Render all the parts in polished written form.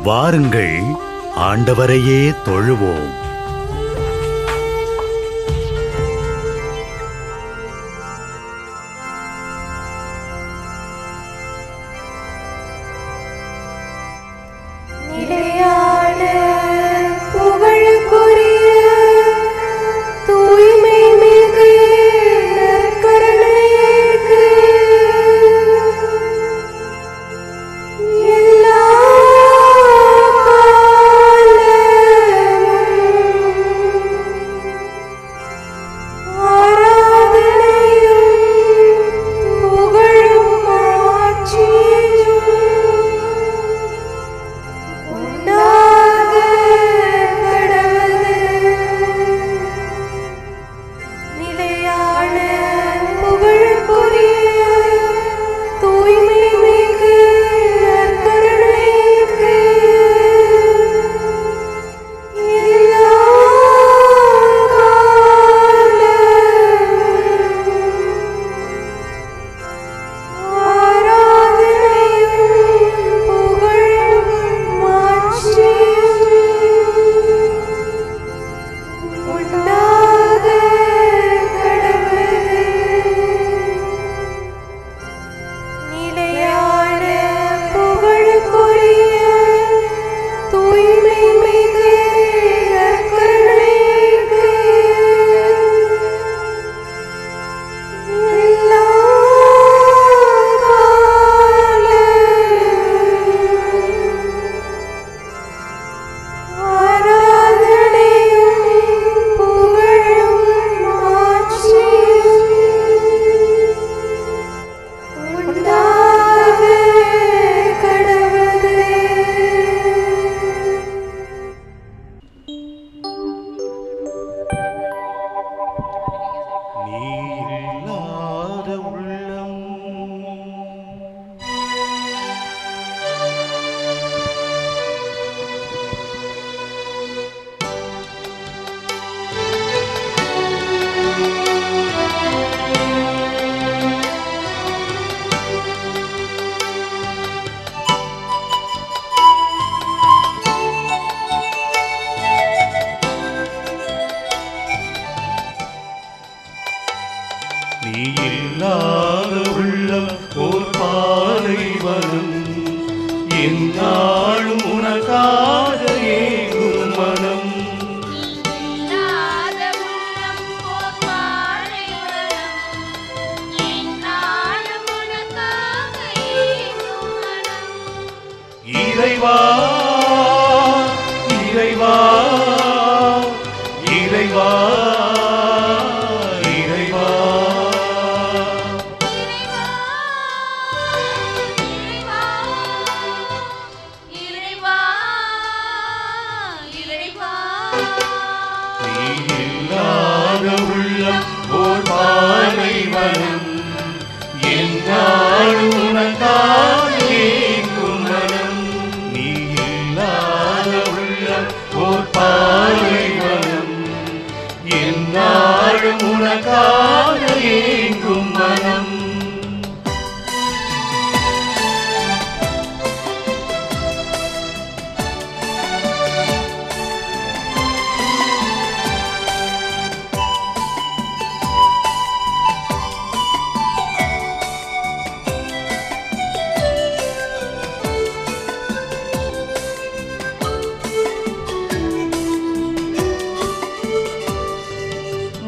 வாருங்கள், ஆண்டவரையே தொழுவோம்.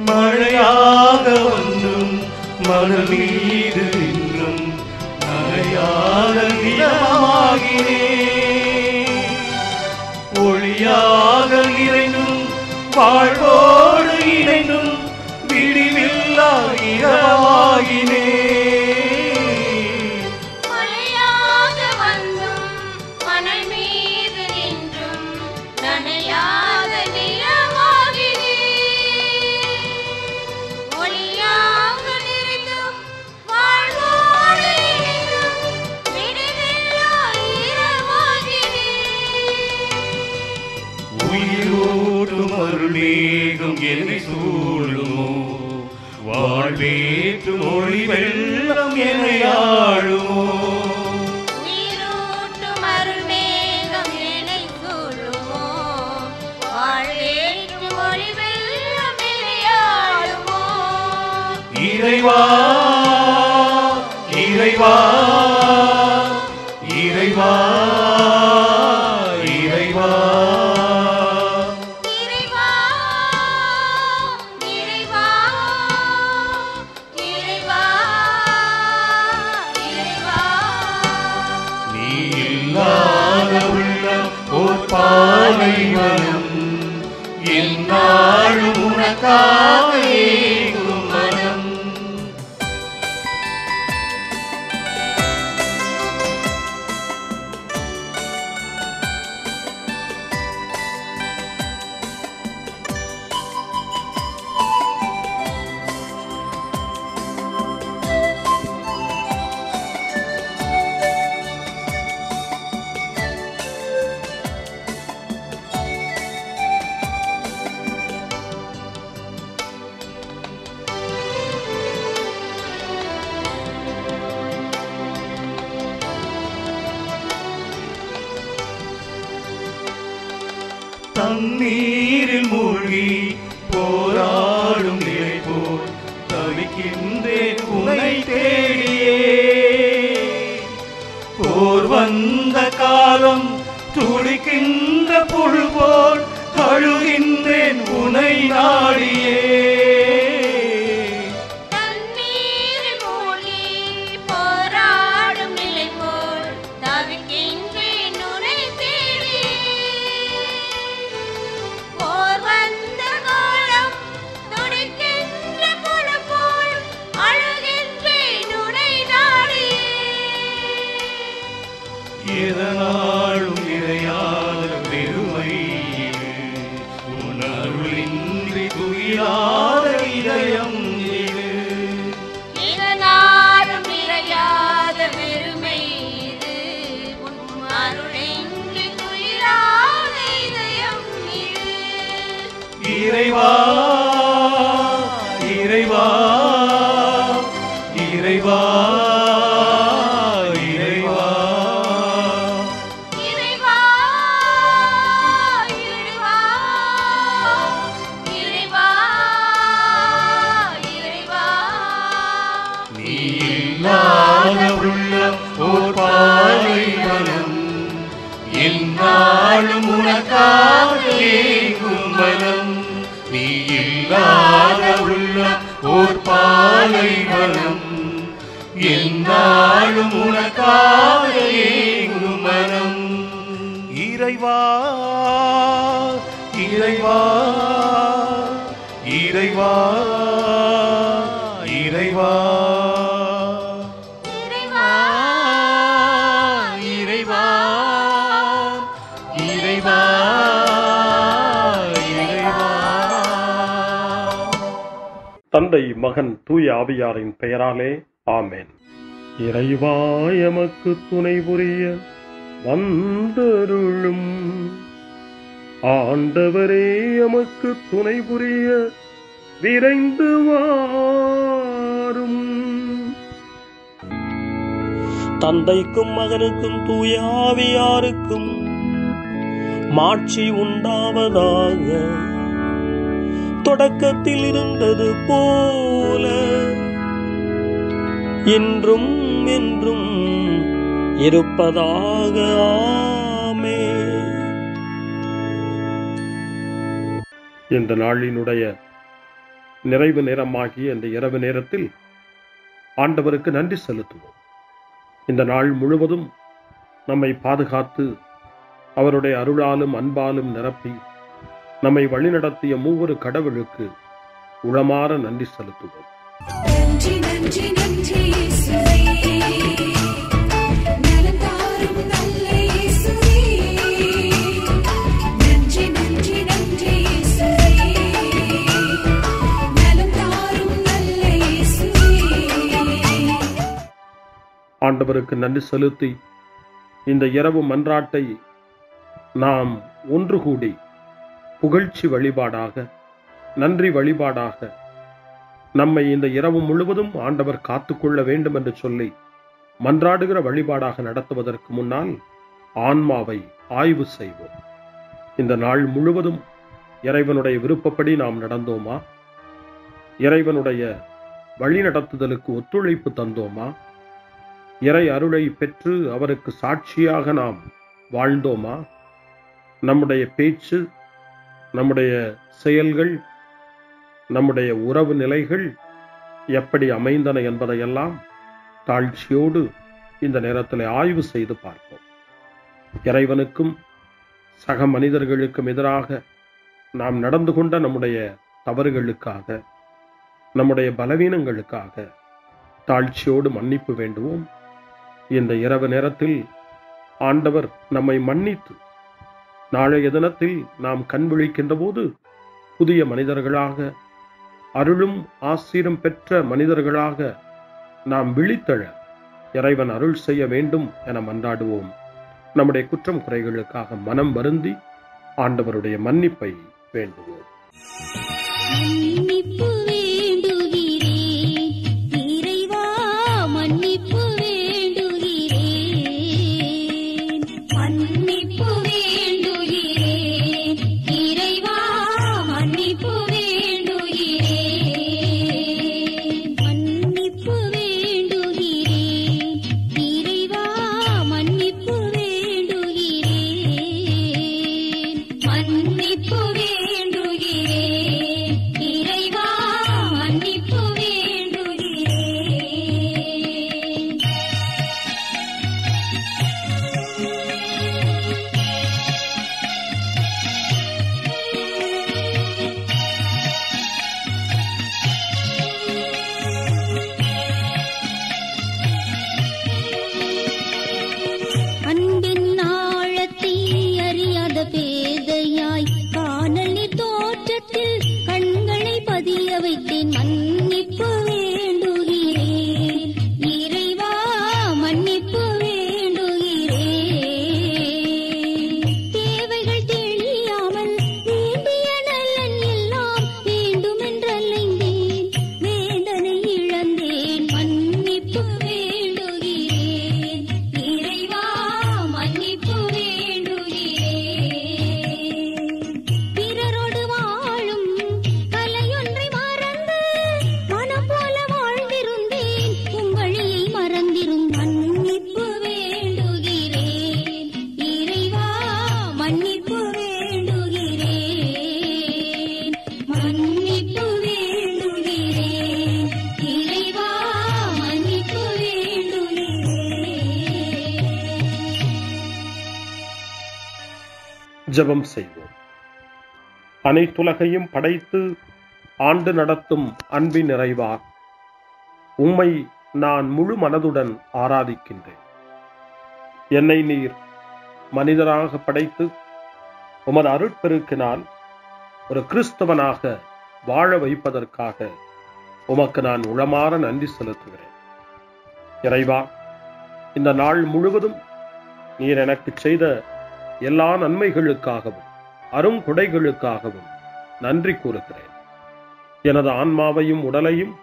மழையாக வந்தும் மணல் மீது நின்றும் நனையாத நிலமாகினே, ஒளியாக நிறைந்தும் வாழ்வோடு இணைந்தும் விடிவில்லா இரவாகினே. மேகம் என்னை சூழுமோ, வாழ்வேற்றும் ஒளி வெள்ளம் என்னை ஆளுமோ. உயிரூட்டும் அருள்மே இறைவா இறைவா இறைவா இறைவா நீ இல்லாத உள்ளம் ஓர் பாலைவனம், என்னாலும் உனக்காக ஏங்கும் மனம். தண்ணீரில் மூழ்கி போராடும் நிலை போல் தவிக்கின்றேன் உன்னை தேடியே. போர் வந்த காலம் துடிக்கின்ற புழு போல் அழுகின்றேன் உன்னை நாடியே. எதனாலும் இறையாத பெருமை இது, உன் அருளின்றி துயிலாத இதயம் இது. எதனாலும் இறையாத பெருமை இது, உன் அருளின்றி துயிலாத இதயம் இது. இறைவா இறைவா இறைவா ஓர் பாலைவனம், என்னாலும் உனக்காக ஏங்கும் மனம். நீ இல்லாத உள்ளம் ஓர் பாலைவனம், என்னாலும் உனக்காக ஏங்கும் மனம். இறைவா இறைவா இறைவா இறைவா தந்தை மகன் தூய ஆவியாரின் பெயராலே ஆமென். இறைவா எமக்கு துணை புரிய வந்தருளும், ஆண்டவரே எமக்கு துணை புரிய விரைந்து வாரும். தந்தைக்கும் மகனுக்கும் தூய ஆவியாருக்கும் மாட்சி உண்டாவதாக, தொடக்கத்தில் இருந்தது போல இன்றும் என்றும் இருப்பதாக. ஆமென். இந்த நாளினுடைய நிறைவு நேரமாகிய இந்த இரவு நேரத்தில் ஆண்டவருக்கு நன்றி செலுத்துவோம். இந்த நாள் முழுவதும் நம்மை பாதுகாத்து அவருடைய அருளாலும் அன்பாலும் நிரப்பி நம்மை வழிநடத்திய மூவரு கடவுளுக்கு உளமாற நன்றி செலுத்துவோம். நன்றி நன்றி நன்றி இயேசுவே, நலம் தாரும் நல்ல இயேசுவே. நன்றி நன்றி நன்றி இயேசுவே, நலம் தாரும் நல்ல இயேசுவே. ஆண்டவருக்கு நன்றி செலுத்தி இந்த இரவு மன்றாட்டை நாம் ஒன்று கூடி புகழ்ச்சி வழிபாடாக, நன்றி வழிபாடாக நம்மை இந்த இரவு முழுவதும் ஆண்டவர் காத்துக்கொள்ள வேண்டும் என்று சொல்லி மன்றாடுகிற வழிபாடாக நடத்துவதற்கு முன்னால் ஆன்மாவை ஆய்வு செய்வோம். இந்த நாள் முழுவதும் இறைவனுடைய விருப்பப்படி நாம் நடந்தோமா? இறைவனுடைய வழிநடத்துதலுக்கு ஒத்துழைப்பு தந்தோமா? இறை அருளை பெற்று அவருக்கு சாட்சியாக நாம் வாழ்ந்தோமா? நம்முடைய பேச்சு, நம்முடைய செயல்கள், நம்முடைய உறவு நிலைகள் எப்படி அமைந்தன என்பதையெல்லாம் தாழ்ச்சியோடு இந்த நேரத்தில் ஆய்வு செய்து பார்ப்போம். இறைவனுக்கும் சக மனிதர்களுக்கும் எதிராக நாம் நடந்து கொண்ட நம்முடைய தவறுகளுக்காக, நம்முடைய பலவீனங்களுக்காக தாழ்ச்சியோடு மன்னிப்பு வேண்டுவோம். இந்த இரவு நேரத்தில் ஆண்டவர் நம்மை மன்னித்து நாளைய தினத்தில் நாம் கண் விழிக்கின்ற போது புதிய மனிதர்களாக, அருளும் ஆசீரும் பெற்ற மனிதர்களாக நாம் விழித்தெழ இறைவன் அருள் செய்ய வேண்டும் என மன்றாடுவோம். நம்முடைய குற்றம் குறைகளுக்காக மனம் வருந்தி ஆண்டவருடைய மன்னிப்பை வேண்டுவோம். மன்னிப்பு வேண்டுகிறேன் இறைவா, மன்னிப்பு வேண்டுகிறேன். மன்னிப்பு வேண்டுகிறேன் இறைவா, மன்னிப்பு வேண்டுகிறேன். மன்னிப்பு வேண்டுகிறேன் இறைவா, மன்னிப்பு வேண்டுகிறேன். மன்னிப்பு வேண்டுகிறேன் இறைவா, மன்னிப்பு வேண்டுகிறேன். அன்பின் ஆழத்தை அறியாத பேதையாய் காணலி தோற்றத்தில் கண்களை பதிய வைத்தேன். மன்னிப்பு வேண்டுகிறேன் இறைவா, மன்னிப்பு வேண்டுகிறேன். தேவைகள் தெரியாமல் வேண்டிய நலன் எல்லாம் வேண்டுமென்றலைந்தேன், வேதனை இழந்தேன். மன்னிப்பு வேண்டுகிறேன் இறைவா, மன்னிப்பு வேண்டுகிறேன். பிறரோடு வாழும் கலையொன்றை மறந்து மனம் போல வாழ்ந்திருந்தேன், உங்களியை மறந்திரும். மன்னிப்பு வேண்டுகிறேன் இறைவா, மன்னிப்பு வேண்டுகிறேன். மன்னிப்பு வேண்டுகிறேன் இறைவா, மன்னிப்பு வேண்டுகிறேன். ஜெபம் செய்வோம். அனைத்துலகையும் படைத்து ஆண்டு நடத்தும் அன்பின் நிறைவா, உம்மை நான் முழு மனதுடன் ஆராதிக்கின்றேன். என்னை நீர் மனிதராக படைத்து உமது அருட்பெருக்கினால் ஒரு கிறிஸ்தவனாக வாழ வைப்பதற்காக உமக்கு நான் உளமாற நன்றி செலுத்துகிறேன். இறைவா, இந்த நாள் முழுவதும் நீர் எனக்கு செய்த எல்லா நன்மைகளுக்காகவும் அருங்கொடைகளுக்காகவும் நன்றி கூறுகிறேன். எனது ஆன்மாவையும் உடலையும்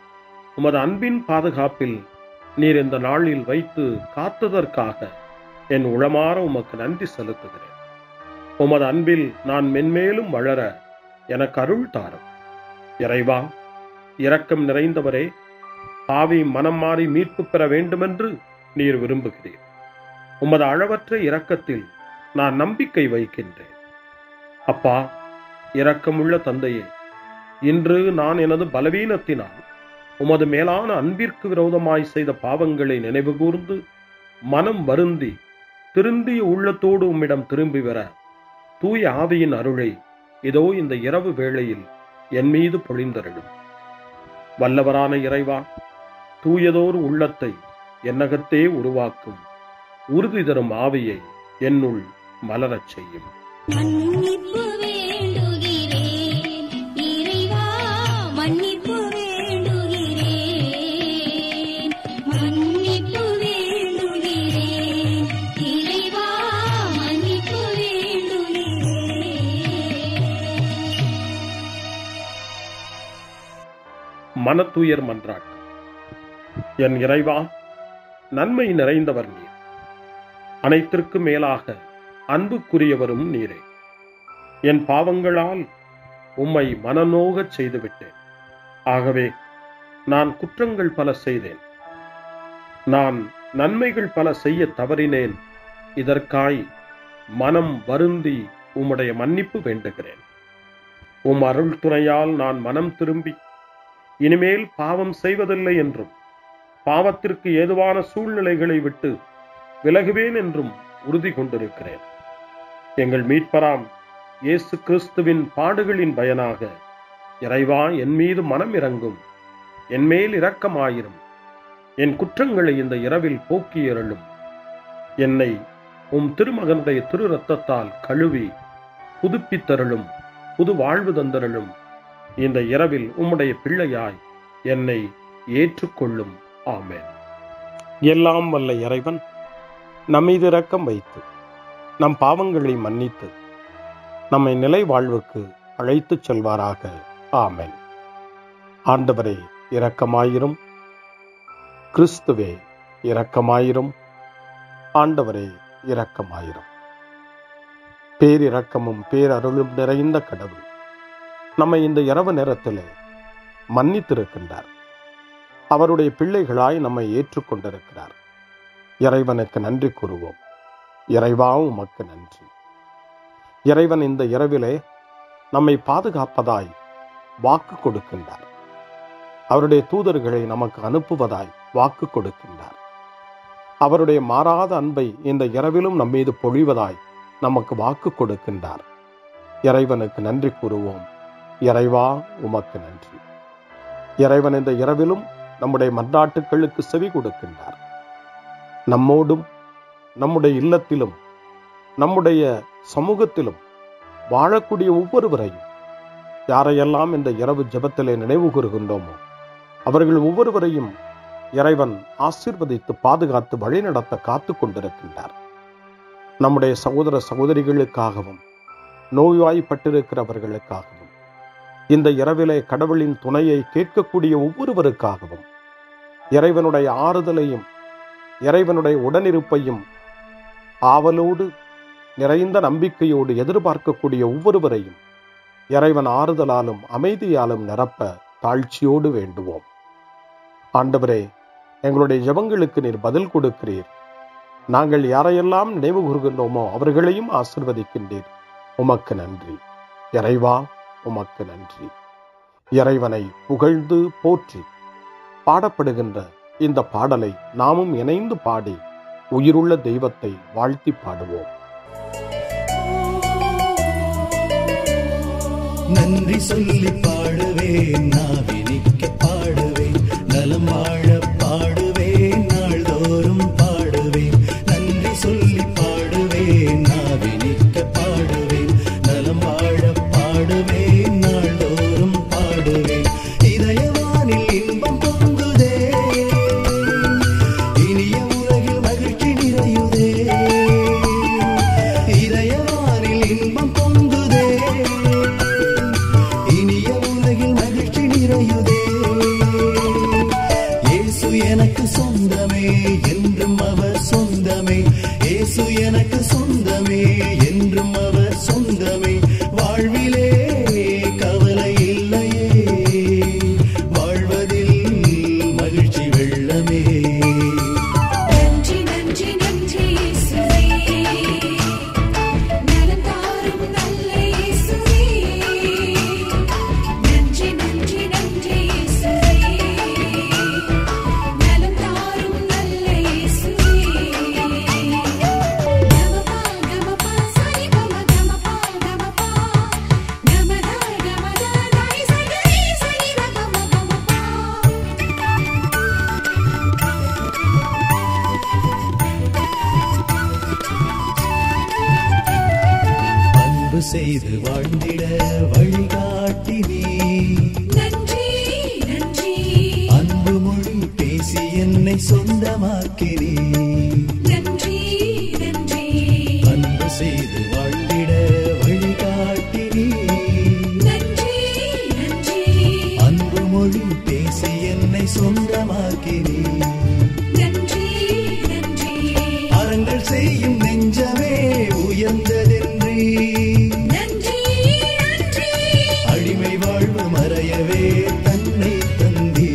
உமது அன்பின் பாதுகாப்பில் நீர் இந்த நாளில் வைத்து காத்ததற்காக என் உளமாற உமக்கு நன்றி செலுத்துகிறேன். உமது அன்பில் நான் மென்மேலும் வளர எனக்கு அருள் தாரும். இறைவா, இரக்கம் நிறைந்தவரே, பாவி மனம் மாறி மீட்பு பெற வேண்டுமென்று நீர் விரும்புகிறீர். உமது அளவற்ற இரக்கத்தில் நான் நம்பிக்கை வைக்கின்றேன். அப்பா, இரக்கமுள்ள தந்தையே, இன்று நான் எனது பலவீனத்தினால் உமது மேலான அன்பிற்கு விரோதமாய் செய்த பாவங்களை நினைவு கூர்ந்து மனம் வருந்தி திருந்திய உள்ளத்தோடு உம்மிடம் திரும்பி வர தூய ஆவியின் அருளை இதோ இந்த இரவு வேளையில் என் மீது பொழிந்தருளும். வல்லவரான இறைவா, தூயதோர் உள்ளத்தை என்னகத்தே உருவாக்கும் உறுதி தரும் ஆவியை என்னுள் மலரச் செய்யும். மன்னிப்பு வேண்டுகிறேன் இறைவா, மன்னிப்பு வேண்டுகிறேன். மன்னிப்பு வேண்டுகிறேன் இறைவா, மன்னிப்பு வேண்டுகிறேன். மனத்துயர் மன்றாட்டு. என் இறைவா, நன்மை நிறைந்தவர் நீர், அனைத்திற்கும் மேலாக அன்புக்குரியவரும் நீரே. என் பாவங்களால் உம்மை மனநோகச் செய்துவிட்டேன். ஆகவே நான் குற்றங்கள் பல செய்தேன். நான் நன்மைகள் பல செய்ய தவறினேன். இதற்காய் மனம் வருந்தி உம்முடைய மன்னிப்பு வேண்டுகிறேன். உம் அருள் துணையால் நான் மனம் திரும்பி இனிமேல் பாவம் செய்வதில்லை என்றும் பாவத்திற்கு ஏதுவான சூழ்நிலைகளை விட்டு விலகுவேன் என்றும் உறுதி கொண்டிருக்கிறேன். எங்கள் மீட்பராம் இயேசு கிறிஸ்துவின் பாடுகளின் பயனாக இறைவா, என் மீது மனம் இறங்கும், என் மேல் இரக்கமாயிரும். என் குற்றங்களை இந்த இரவில் போக்கி அருளும். என்னை உம் திருமகனுடைய திரு இரத்தத்தால் கழுவி புதுப்பித்தருளும், புது வாழ்வு தந்தருளும். இந்த இரவில் உம்முடைய பிள்ளையாய் என்னை ஏற்றுக்கொள்ளும். ஆமென். எல்லாம் வல்ல இறைவன் நம்மீது இரக்கம் வைத்து நம் பாவங்களை மன்னித்து நம்மை நிலை வாழ்வுக்கு அழைத்துச் செல்வாராக. ஆமென். ஆண்டவரே இரக்கமாயிரும். கிறிஸ்துவே இரக்கமாயிரும். ஆண்டவரே இரக்கமாயிரும். பேரிரக்கமும் பேரருளும் நிறைந்த கடவுள் நம்மை இந்த இரவு நேரத்திலே மன்னித்திருக்கின்றார். அவருடைய பிள்ளைகளாய் நம்மை ஏற்றுக்கொண்டிருக்கிறார். இறைவனுக்கு நன்றி கூறுவோம். இறைவா, உமக்கு நன்றி. இறைவன் இந்த இரவிலே நம்மை பாதுகாப்பதாய் வாக்கு கொடுக்கின்றார். அவருடைய தூதர்களை நமக்கு அனுப்புவதாய் வாக்கு கொடுக்கின்றார். அவருடைய மாறாத அன்பை இந்த இரவிலும் நம்மீது பொழிவதாய் நமக்கு வாக்கு கொடுக்கின்றார். இறைவனுக்கு நன்றி கூறுவோம். இறைவா, உமக்கு நன்றி. இறைவன் இந்த இரவிலும் நம்முடைய மன்றாட்டுக்களுக்கு செவி கொடுக்கின்றார். நம்மோடும் நம்முடைய இல்லத்திலும் நம்முடைய சமூகத்திலும் வாழக்கூடிய ஒவ்வொருவரையும், யாரையெல்லாம் இந்த இரவு ஜெபத்திலே நினைவு கூறுகின்றோமோ அவர்கள் ஒவ்வொருவரையும் இறைவன் ஆசீர்வதித்து பாதுகாத்து வழிநடத்த காத்து கொண்டிருக்கின்றார். நம்முடைய சகோதர சகோதரிகளுக்காகவும் நோய்வாய்ப்பட்டிருக்கிறவர்களுக்காகவும் இந்த இரவிலே கடவுளின் துணையை கேட்கக்கூடிய ஒவ்வொருவருக்காகவும் இறைவனுடைய ஆறுதலையும் இறைவனுடைய உடனிருப்பையும் ஆவலோடு நிறைந்த நம்பிக்கையோடு எதிர்பார்க்கக்கூடிய ஒவ்வொருவரையும் இறைவன் ஆறுதலாலும் அமைதியாலும் நிரப்ப தாழ்ச்சியோடு வேண்டுவோம். ஆண்டவரே, எங்களுடைய ஜெபங்களுக்கு நீர் பதில் கொடுக்கிறீர். நாங்கள் யாரையெல்லாம் நினைவு கூறுகின்றோமோ அவர்களையும் ஆசீர்வதிக்கின்றீர். உமக்கு நன்றி. இறைவா, உமக்கு நன்றி. இறைவனை புகழ்ந்து போற்றி பாடப்படுகின்ற இந்த பாடலை நாமும் இணைந்து பாடி உயிருள்ள தெய்வத்தை வாழ்த்தி பாடுவோம். நன்றி சொல்லி பாடுவேன், நாவினிக்க பாடுவேன், நலம் வாழ பாடுவேன், நாள்தோறும் பாடுவேன். நன்றி சொல்லி பாடுவேன், நாவினிக்க பாடுவேன், நலம் வாழ பாடுவேன், நாள்தோறும் பாடுவேன். இதயவானில் இன்பம் பொங்குதே, இனிய உலகில் மகிழ்ச்சி நிறையுதே. இதயவானில் இன்பம் பொங்குதே, இனிய உலகில் மகிழ்ச்சி நிறையுதே. இயேசு எனக்கு சொந்தமே, என்றும் அவர் சொந்தமே. இயேசு எனக்கு சொந்தமே, என்றும் அவர் சொந்தமே. வாழ்விலே கவலை இல்லையே, வாழ்வதில் மகிழ்ச்சி வெள்ளமே. நன்றி நன்றி நன்றி இயேசுவே, நலம் தாரும் நல்ல இயேசுவே. நன்றி நன்றி நன்றி இயேசுவே, நலம் தாரும் நல்ல இயேசுவே. கமபா கமபா சரி கம கமபா கமபா கமதா கமதா தை சரி சரி கம கமபா. அன்பு செய்து வாழ்ந்திட வழிகாட்டி நீ, நன்றி நன்றி அன்பு மொழி பேசி என்னை சொந்தமாக்கி நீ. நன்றி நன்றி அன்பு செய்து வாழ்ந்திட வழிகாட்டி நீ, நன்றி நன்றி அன்பு மொழி பேசி என்னை சொந்தமாக்கி நீ. நன்றி நன்றி அறங்கள் செய்யும் நெஞ்சமே உயர்ந்ததென்றி, நன்றி நன்றி அடிமை வாழ்வு மறையவே தன்னை தந்தீ.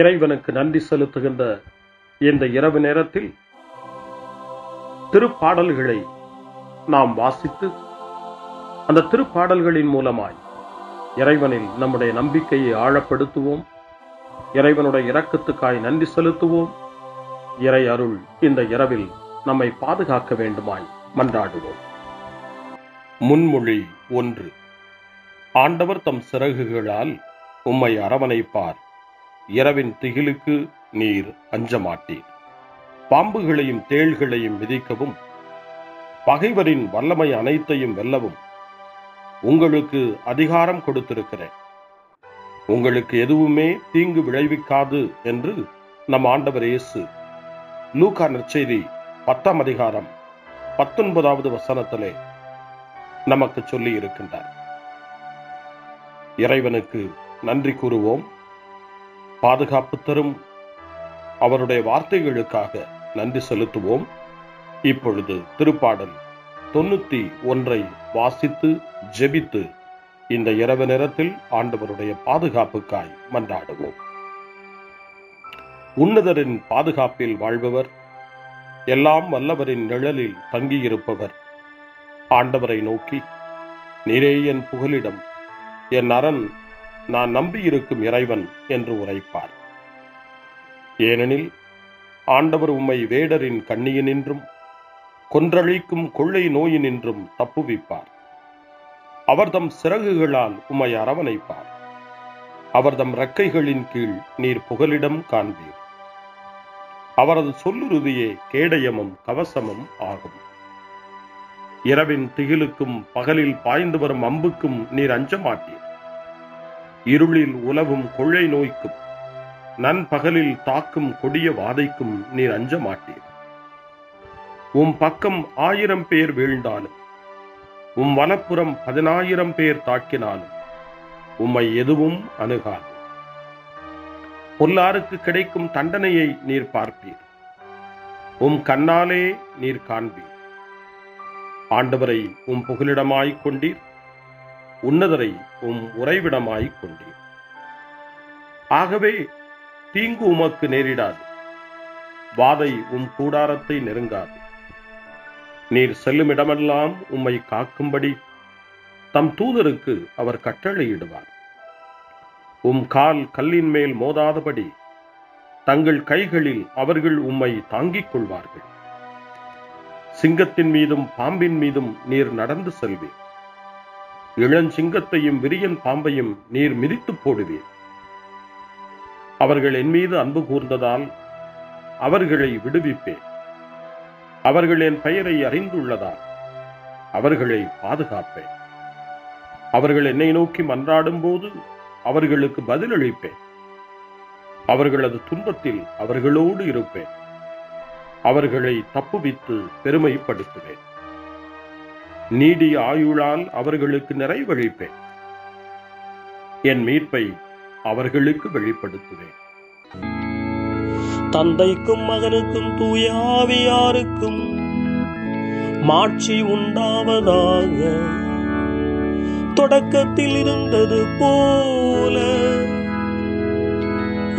இறைவனுக்கு நன்றி செலுத்துகின்ற இந்த இரவு நேரத்தில் திருப்பாடல்களை நாம் வாசித்து அந்த திருப்பாடல்களின் மூலமாய் இறைவனில் நம்முடைய நம்பிக்கையை ஆழப்படுத்துவோம். இறைவனுடைய இரக்கத்துக்காய் நன்றி செலுத்துவோம். இறை அருள் இந்த இரவில் நம்மை பாதுகாக்க வேண்டுமாய் மன்றாடுவோம். முன்மொழி 1. ஆண்டவர் தம் சிறகுகளால் உம்மை அரவணைப்பார். இரவின் திகிலுக்கு நீர் அஞ்சமாட்டீர். பாம்புகளையும் தேள்களையும் மிதிக்கவும் பகைவரின் வல்லமை அனைத்தையும் வெல்லவும் உங்களுக்கு அதிகாரம் கொடுத்திருக்கிறேன். உங்களுக்கு எதுவுமே தீங்கு விளைவிக்காது என்று நம் ஆண்டவர் இயேசு லூக்கா நற்செய்தி 10ஆம் அதிகாரம் 19வது வசனத்திலே நமக்கு சொல்லி இருக்கின்றார். இறைவனுக்கு நன்றி கூறுவோம். பாதுகாப்பு தரும் அவருடைய வார்த்தைகளுக்காக நன்றி செலுத்துவோம். இப்பொழுது திருப்பாடல் 91 வாசித்து ஜெபித்து இந்த இரவு நேரத்தில் ஆண்டவருடைய பாதுகாப்புக்காய் மன்றாடுவோம். உன்னதரின் பாதுகாப்பில் வாழ்பவர், எல்லாம் வல்லவரின் நிழலில் தங்கியிருப்பவர் ஆண்டவரை நோக்கி, நீரே என் புகலிடம், என் அரண், நான் நம்பியிருக்கும் இறைவன் என்று உரைப்பார். ஏனெனில் ஆண்டவர் உம்மை வேடரின் கண்ணியினின்றும் கொன்றழிக்கும் கொள்ளை நோயினின்றும் தப்புவிப்பார். அவர் தம் சிறகுகளால் உம்மை அரவணைப்பார். அவர் தம் இறக்கைகளின் கீழ் நீர் புகலிடம் காண்பீர். அவரது சொல்லுறுதியே கேடயமும் கவசமும் ஆகும். இரவின் திகிலுக்கும் பகலில் பாய்ந்து வரும் அம்புக்கும் நீர் அஞ்ச மாட்டீர். இருளில் உலவும் கொள்ளை நோய்க்கும் நண்பகலில் தாக்கும் கொடிய வாதைக்கும் நீர் அஞ்ச மாட்டீர். உம் பக்கம் 1000 பேர் வீழ்ந்தாலும் உம் வலப்புறம் 10,000 பேர் தாக்கினாலும் உம்மை எதுவும் அணுகாது. பொல்லாருக்கு கிடைக்கும் தண்டனையை நீர் பார்ப்பீர். உம் கண்ணாலே நீர் காண்பீர். ஆண்டவரை உம் புகலிடமாய்க் கொண்டீர். உன்னதரை உம் உறைவிடமாய்க் கொண்டீர். ஆகவே தீங்கு உமக்கு நேரிடாது. வாதை உம் கூடாரத்தை நெருங்காது. நீர் செல்லும் இடமெல்லாம் உம்மை காக்கும்படி தம் தூதருக்கு அவர் கட்டளையிடுவார். உம் கால் கல்லின் மேல் மோதாதபடி தங்கள் கைகளில் அவர்கள் உம்மை தாங்கிக் கொள்வார்கள். சிங்கத்தின் மீதும் பாம்பின் மீதும் நீர் நடந்து செல்வீர். இளஞ்சிங்கத்தையும் விரியன் பாம்பையும் நீர் மிதித்து போடுவீர். அவர்கள் என் மீது அன்பு கூர்ந்ததால் அவர்களை விடுவிப்பேன். அவர்கள் என் பெயரை அறிந்துள்ளதால் அவர்களை பாதுகாப்பேன். அவர்கள் என்னை நோக்கி மன்றாடும் போது அவர்களுக்கு பதிலளிப்பேன். அவர்களது துன்பத்தில் அவர்களோடு இருப்பேன். அவர்களை தப்புவித்து பெருமைப்படுத்துவேன். நீடிய ஆயுளால் அவர்களுக்கு நிறைவளிப்பேன். என் மீட்பை அவர்களுக்கு வெளிப்படுத்துவேன். தந்தைக்கும் மகனுக்கும் தூய ஆவியாருக்கும் மாட்சி உண்டாவதாக. தொடக்கத்தில் இருந்தது போல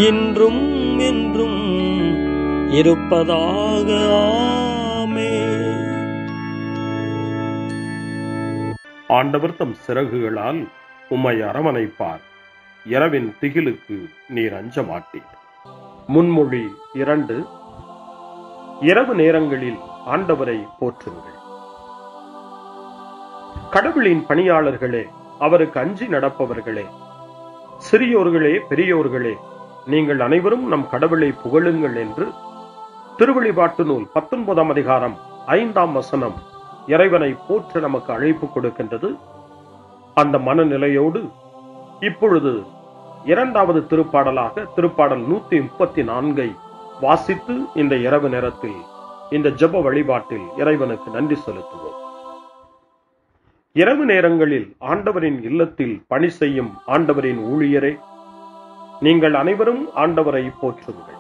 இன்றும் என்றும் இருப்பதாக. ஆமென். ஆண்டவர் தம் சிறகுகளால் உம்மை அரவணைப்பார். இரவின் திகிலுக்கு நீர் அஞ்ச மாட்டீர். முன்மொழி 2. இரவு நேரங்களில் ஆண்டவரை போற்றுங்கள். கடவுளின் பணியாளர்களே, அவருக்கு அஞ்சி நடப்பவர்களே, சிறியோர்களே பெரியோர்களே, நீங்கள் அனைவரும் நம் கடவுளை புகழுங்கள் என்று திருவெளிப்பாட்டு நூல் 19ஆம் அதிகாரம் 5ஆம் வசனம் இறைவனை போற்ற நமக்கு அழைப்பு கொடுக்கின்றது. அந்த மனநிலையோடு இப்பொழுது 2வது திருப்பாடலாக திருப்பாடல் 134 வாசித்து இந்த இரவு நேரத்தில் இந்த ஜெப வழிபாட்டில் இறைவனுக்கு நன்றி செலுத்துவோம். இரவு நேரங்களில் ஆண்டவரின் இல்லத்தில் பணி செய்யும் ஆண்டவரின் ஊழியரே, நீங்கள் அனைவரும் ஆண்டவரை போற்றுங்கள்.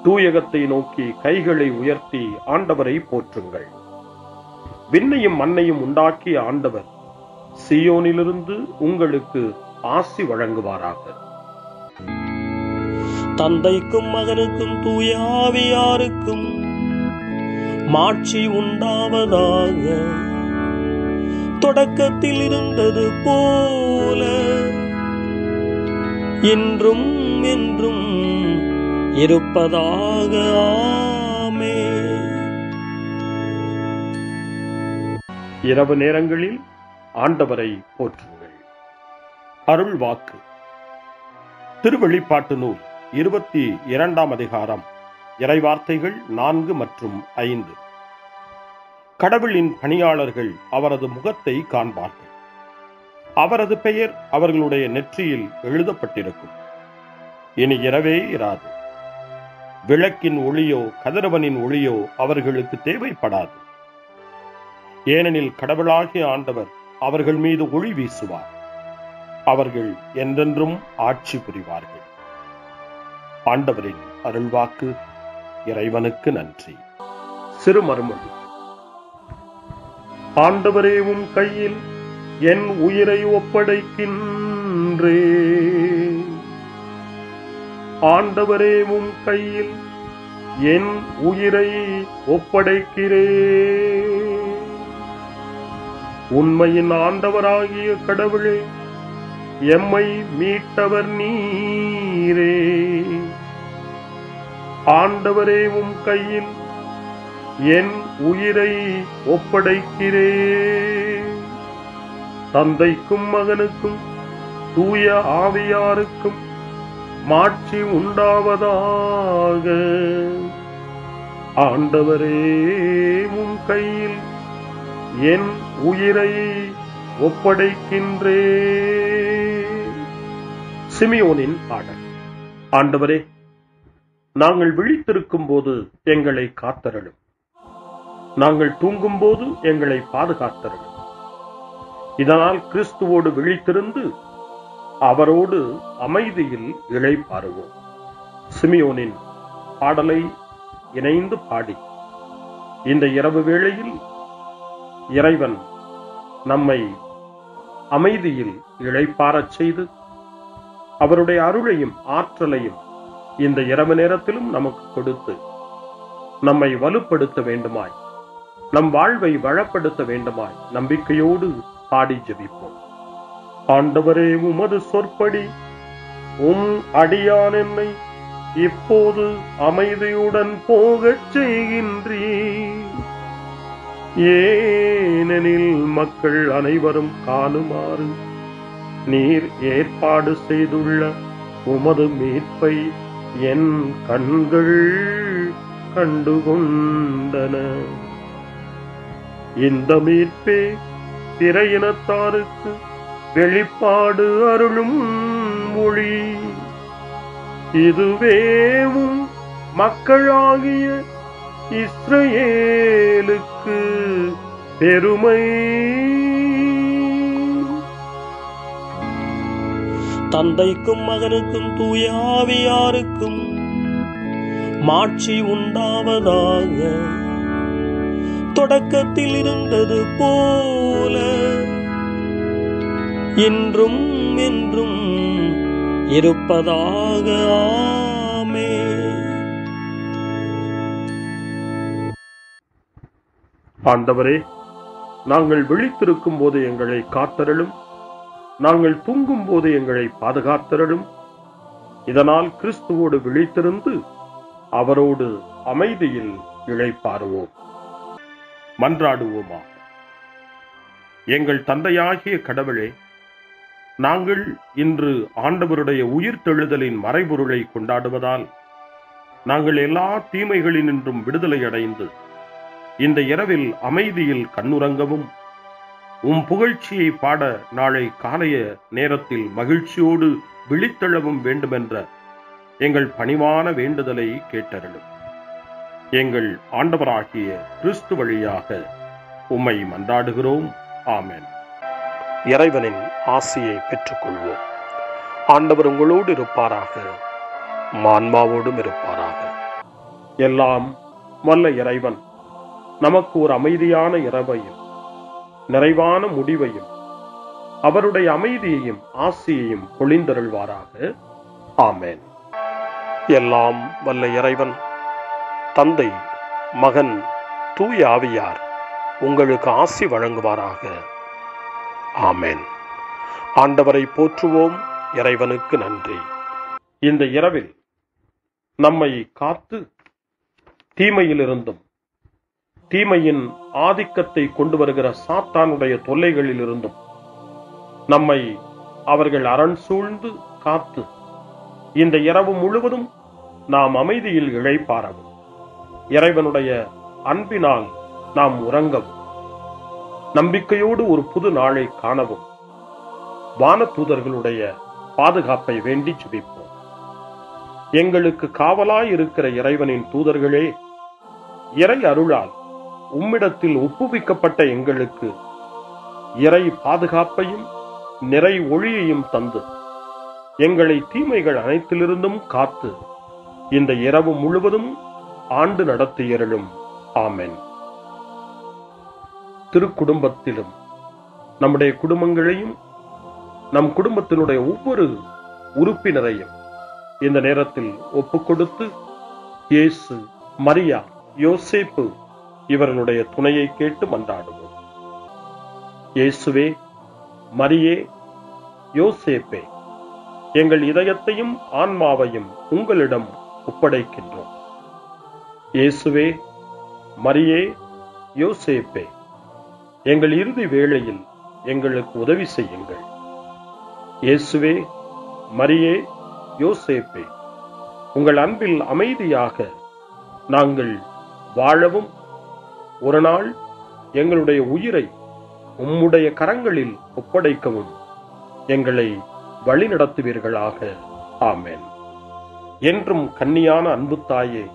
தூயகத்தை நோக்கி கைகளை உயர்த்தி ஆண்டவரை போற்றுங்கள். விண்ணையும் மண்ணையும் உண்டாக்கிய ஆண்டவர் சீயோனிலிருந்து உங்களுக்கு ஆசி வழங்குவாராக. தந்தைக்கும் மகனுக்கும் தூய ஆவியாருக்கும் மாட்சி உண்டாவதாக. தொடக்கத்தில் இருந்தது போல இன்றும் என்றும் இருப்பதாக. ஆமென். இரவு நேரங்களில் ஆண்டவரை போற்றுங்கள். அருள் வாக்கு. திருவெளிப்பாட்டு நூல் 22ஆம் அதிகாரம் இறைவார்த்தைகள் 4 மற்றும் 5. கடவுளின் பணியாளர்கள் அவரது முகத்தை காண்பார்கள். அவரது பெயர் அவர்களுடைய நெற்றியில் எழுதப்பட்டிருக்கும். இனி இரவே இராது. விளக்கின் ஒளியோ கதிரவனின் ஒளியோ அவர்களுக்கு தேவைப்படாது. ஏனெனில் கடவுளாகிய ஆண்டவர் அவர்கள் மீது ஒளி வீசுவார். அவர்கள் என்றென்றும் ஆட்சி புரிவார்கள். ஆண்டவரின் அருள்வாக்கு. இறைவனுக்கு நன்றி. சிறு மறுமொழி. ஆண்டவரே, உம் கையில் என் உயிரை ஒப்படைக்கின்றேன். ஆண்டவரே, உம் கையில் என் உயிரை ஒப்படைக்கிறேன். உண்மையின் ஆண்டவராகிய கடவுளே, எம்மை மீட்டவர் நீரே. ஆண்டவரே, உம் கையில் என் உயிரை ஒப்படைக்கிறேன். தந்தைக்கும் மகனுக்கும் தூய ஆவியாருக்கும் மாட்சி உண்டாவதாக. ஆண்டவரே, உம் கையில் என் உயிரை ஒப்படைக்கின்றேன். சிமியோனின் பாடல். ஆண்டவரே, நாங்கள் விழித்திருக்கும் போது எங்களை காத்தருளும். நாங்கள் தூங்கும் போது எங்களை பாதுகாத்தருளும். இதனால் கிறிஸ்துவோடு விழித்திருந்து அவரோடு அமைதியில் இளைப்பாறுவோம். சிமியோனின் பாடலை இணைந்து பாடி இந்த இரவு வேளையில் இறைவன் நம்மை அமைதியில் இளைப்பாறச் செய்து அவருடைய அருளையும் ஆற்றலையும் இந்த இரவு நேரத்திலும் நமக்கு கொடுத்து நம்மை வலுப்படுத்த வேண்டுமாய், நம் வாழ்வை வளப்படுத்த வேண்டுமாய் நம்பிக்கையோடு பாடி ஜெபிப்போம். ஆண்டவரே, உமது சொற்படி உம் அடியான் என்னை இப்போது அமைதியுடன் போகச் செய்கின்றீர். ஏனெனில் மக்கள் அனைவரும் காணுமாறு நீர் ஏற்பாடு செய்துள்ள உமது மீட்பை என் கண்கள் கண்டுகொண்டன. இந்த மீட்பே பிற இனத்தாருக்கு வெளிப்பாடு அருளும் மொழி. இதுவேவும் மக்களாகிய இஸ்ரவேலுக்கு பெருமை. தந்தைக்கும் மகனுக்கும் தூய ஆவியாருக்கும் மாட்சி உண்டாவதாக. தொடக்கத்தில் இருந்தது போல இன்றும் என்றும் இருப்பதாக. ஆமென். ஆண்டவரே, நாங்கள் விழித்திருக்கும் போது எங்களை காத்தருளும். நாங்கள் தூங்கும் போது எங்களை பாதுகாத்தருளும். இதனால் கிறிஸ்துவோடு விழித்திருந்து அவரோடு அமைதியில் இளைப்பாறுவோம். மன்றாடுவோமா. எங்கள் தந்தையாகிய கடவுளே, நாங்கள் இன்று ஆண்டவருடைய உயிர்த்தெழுதலின் மறைபொருளை கொண்டாடுவதால் நாங்கள் எல்லா தீமைகளினின்றும் விடுதலை அடைந்து இந்த இரவில் அமைதியில் கண்ணுறங்கவும் உம் புகழ்ச்சியை பாட நாளை காலைய நேரத்தில் மகிழ்ச்சியோடு விழித்தெழவும் வேண்டுமென்ற எங்கள் பணிவான வேண்டுதலை கேட்டருளும். எங்கள் ஆண்டவராகிய கிறிஸ்து வழியாக உம்மை மன்றாடுகிறோம். ஆமென். இறைவனின் ஆசியை பெற்றுக்கொள்வோம். ஆண்டவர் உங்களோடு இருப்பாராக, ஆன்மாவோடும் இருப்பாராக. எல்லாம் வல்ல இறைவன் நமக்கு ஒரு அமைதியான இரவையும் நிறைவான முடிவையும் அவருடைய அமைதியையும் ஆசியையும் பொழிந்தருள்வாராக. ஆமென். எல்லாம் வல்ல இறைவன் தந்தை, மகன், தூய ஆவியார் உங்களுக்கு ஆசி வழங்குவாராக. ஆமென். ஆண்டவரை போற்றுவோம். இறைவனுக்கு நன்றி. இந்த இரவில் நம்மை காத்து தீமையிலிருந்தும் தீமையின் ஆதிக்கத்தை கொண்டு வருகிற சாத்தானுடைய தொல்லைகளிலிருந்தும் நம்மை அவர்கள் அரண் சூழ்ந்து காத்து இந்த இரவு முழுவதும் நாம் அமைதியில் இளைப்பாறவும், இறைவனுடைய அன்பினால் நாம் உறங்கவும், நம்பிக்கையோடு ஒரு புது நாளை காணவும் வானதூதர்களுடைய பாதுகாப்பை வேண்டி ஜெபிப்போம். எங்களுக்கு காவலாய் இருக்கிற இறைவனின் தூதர்களே, இறை அருளால் உம்மிடத்தில் ஒப்புவிக்கப்பட்ட எங்களுக்கு இறை பாதுகாப்பையும் நிறை ஒளியையும் தந்து எங்களை தீமைகள் அனைத்திலிருந்தும் காத்து இந்த இரவு முழுவதும் ஆண்டு நடத்தியருளும். ஆமென். திருக்குடும்பத்திலும் நம்முடைய குடும்பங்களையும் நம் குடும்பத்தினுடைய ஒவ்வொரு உறுப்பினரையும் இந்த நேரத்தில் ஒப்புக்கொடுத்து இயேசு, மரியா, யோசேப்பு இவர்களுடைய துணையை கேட்டு மன்றாடுவோம். இயேசுவே, மரியே, யோசேப்பே, எங்கள் இதயத்தையும் ஆன்மாவையும் உங்களிடம் ஒப்படைக்கின்றோம். இயேசுவே, மரியே, யோசேப்பே, எங்கள் இறுதி வேளையில் எங்களுக்கு உதவி செய்யுங்கள். இயேசுவே, மரியே, யோசேப்பே, உங்கள் அன்பில் அமைதியாக நாங்கள் வாழவும் ஒரு நாள் எங்களுடைய உயிரை உம்முடைய கரங்களில் ஒப்படைக்கவும் எங்களை வழிநடத்துவீர்களாக. ஆமென். என்றும் கன்னியான அன்பு தாயே,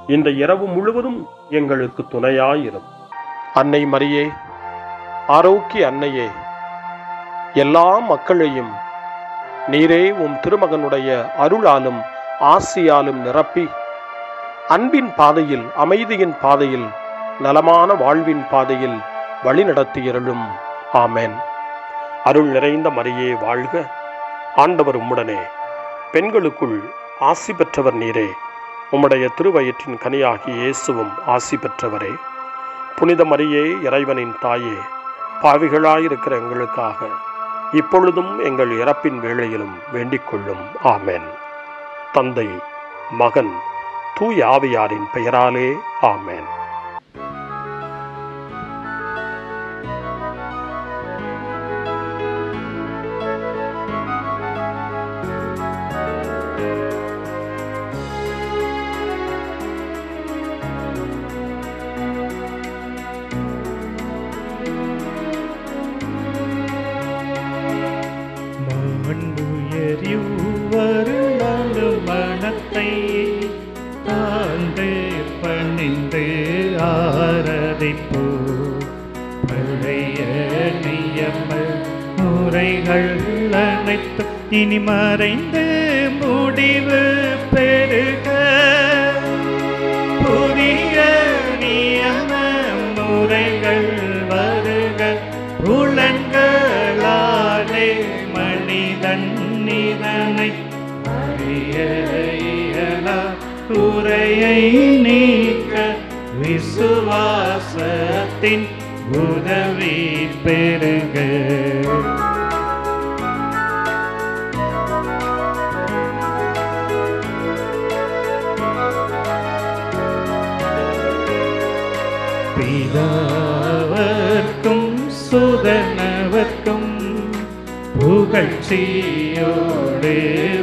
இந்த இரவு முழுவதும் எங்களுக்கு துணையாயிரும். அன்னை மரியே, ஆரோக்கிய அன்னையே, எல்லா மக்களையும் நீரே உம் திருமகனுடைய அருளாலும் ஆசியாலும் நிரப்பி அன்பின் பாதையில், அமைதியின் பாதையில், நலமான வாழ்வின் பாதையில் வழிநடத்தியருளும். ஆமென். அருள் நிறைந்த மரியே வாழ்க. ஆண்டவர் உம்முடனே, பெண்களுக்குள் ஆசி பெற்றவர் நீரே. உம்முடைய திருவயிற்றின் கனியாகி இயேசுவும் ஆசி பெற்றவரே. புனித மரியே, இறைவனின் தாயே, பாவிகளாயிருக்கிற எங்களுக்காக இப்பொழுதும் எங்கள் இறப்பின் வேளையிலும் வேண்டிக் கொள்ளும். ஆமென். தந்தை, மகன், தூய ஆவியாரின் பெயராலே. ஆமென். மனத்தை தாழ்ந்து பணிந்து ஆராதிப்போ. பழைய நியம முறைகள் அனைத்து இனி மறைந்து முடிவு பெறுக. புதிய நியம முறைகள் வருக. புலன்களாலே மனிதன் இதனை அறிய இயலா. குறையை நீக்க விசுவாசத்தின் உதவி பெறுக. பிதாவர்க்கும் சுதனவர்க்கும் புகழ்ச்சியோடு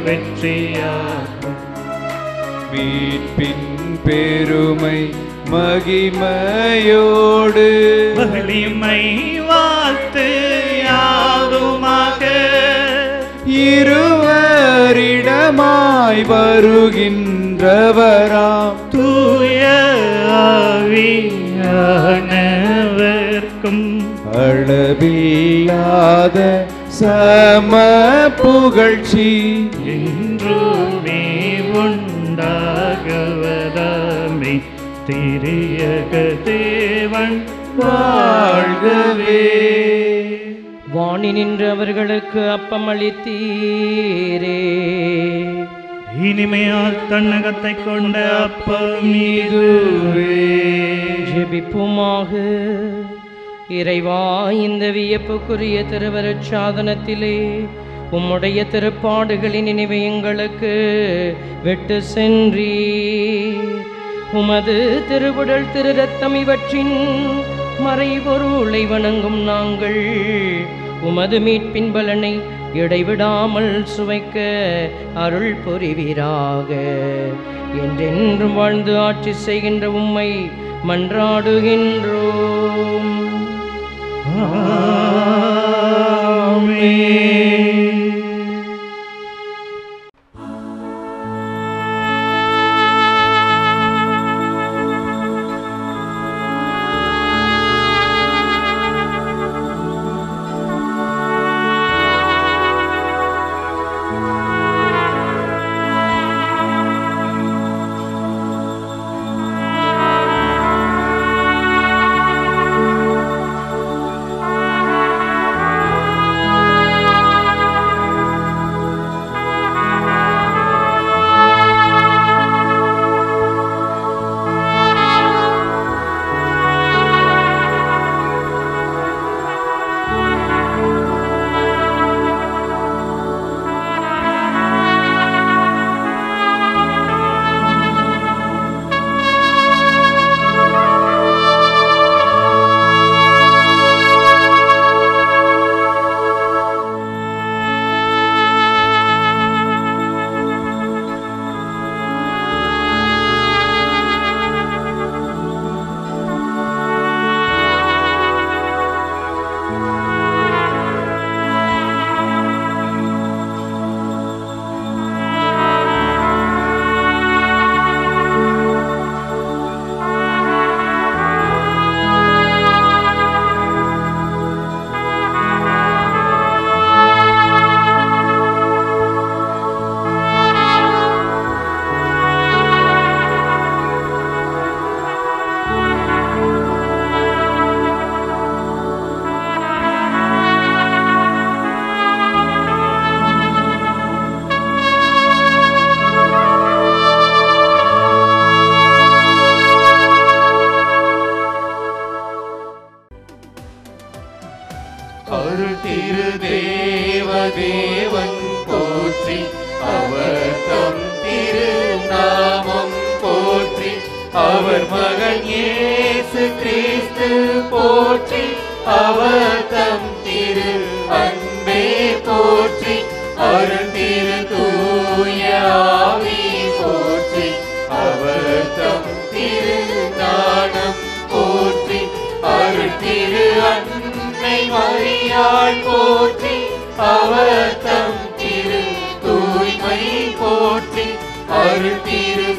வெற்றியாகும். மீட்பின் பெருமை மகிமையோடு வலிமை வாழ்த்து யாவுமாக. இருவரிடமாய் வருகின்றவராம் தூய ஆவியானவர்க்கும் அளவில்லாத சம புகழ்ச்சி என்றுமே உண்டாகவதாமே. திரியக தேவன் வாழ்கவே. வாணி நின்று அவர்களுக்கு அப்பம் அளித்தீரே. இனிமையால் தன்னகத்தை கொண்ட அப்பம் இதுவே. ஜெபிப்போமாக. இறைவா, இந்த வியப்புக்குரிய திருவருட் சாதனத்திலே உம்முடைய திருப்பாடுகளின் நினைவை எங்களுக்கு விட்டு சென்றீர். உமது திருவுடல் திரு ரத்தம் இவற்றின் மறைபொருளை வணங்கும் நாங்கள் உமது மீட்பின் பலனை இடைவிடாமல் சுவைக்க அருள் புரிவீராக. என்றென்றும் வாழ்ந்து ஆட்சி செய்கின்ற உம்மை மன்றாடுகின்றோம். அருள் திரு தேவன் போற்றி, அவர் தம் திரு நாமம் போற்றி, அவர் மகன் இயேசு கிறிஸ்து போற்றி, அவர் தம் திரு அன்பே போற்றி, அருள் திரு தூய ஆவி போற்றி, அவர் தம் திரு ஞானம் போற்றி, அருள் திரு அன்னை மரியாள் போற்றி, அவர் தம் திரு தூய்மை போற்றி, அருள் திரு